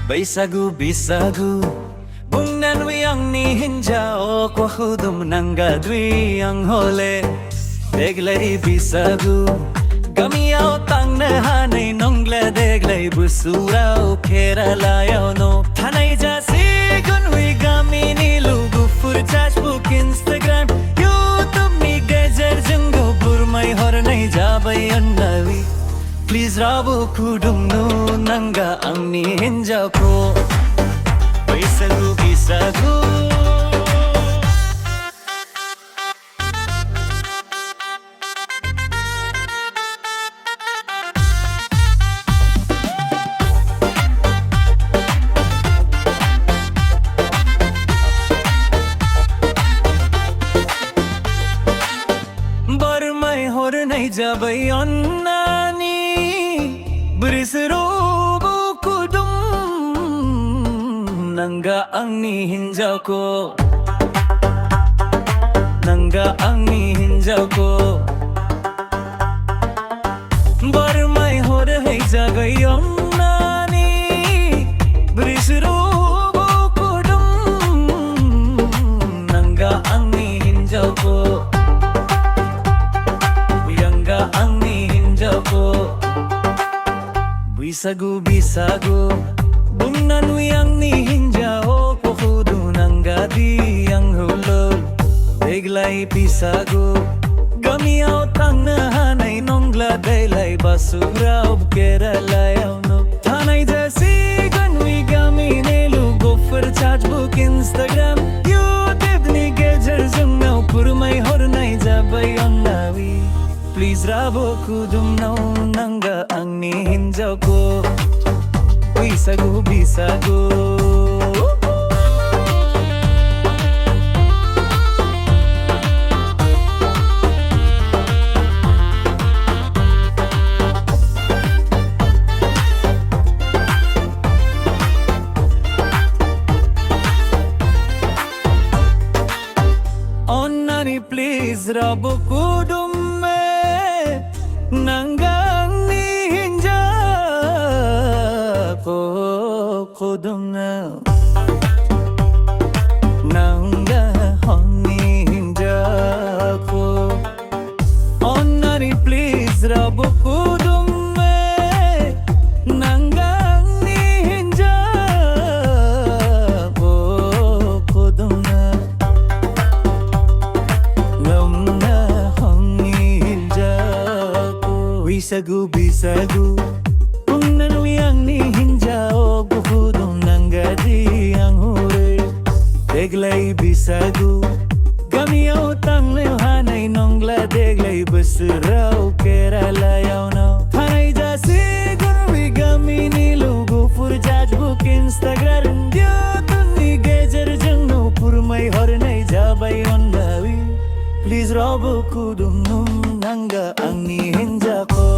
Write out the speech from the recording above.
Bwisagu Onnanwi angni hinjao ko khudum nanga dwi ang hole deglai Bwisagu gamiao tangna hanai nongla deglai busurao kheralayo no thanai jase gunwi gamini lugu furchas book Instagram YouTube ni gajar jungo burmai hornai jabai Onnanwi Please rabu kudum no nanga angni hinjao ko Bwisagu Barmai hornai jabai Onnani Bwisagu kudum nanga angni hinjau ko nanga angni hinjau ko barmai hor hai jagai Onnani Bwisagu kudum nanga angni hinjau ko yanga angni hinjau ko Bwisagu Onnanwi angni hinjao ko khudu nanga di ang hulol deglai Bwisagu gamiao tangna hanai nongla deglai basurao kheralayo no thanai jase gunwi gamine lugo furchas book Instagram YouTube ni gajar jungno purmai hornai jabai Onnanwi Please rabo kudum no nanga angni hinjau ko Bwisagu Onnani please rabo kudum nanga angni hinjau ko kudum nanga angni hinjau ko Onnani please rabo kudum nanga angni hinjau ko kudum nanga angni hinjau ko Bwisagu Onnanwi angni hinjao ko kudum nanga di ang hore deglai Bwisagu gamiao tangna hanai nongla deglai busurao kheralayo no thanai jase gunwi gamini lugu furchas book Instagram YouTube ni gajar jungno purmai hornai jabai Onnanwi Please rabo kudum nanga angni hinjau ko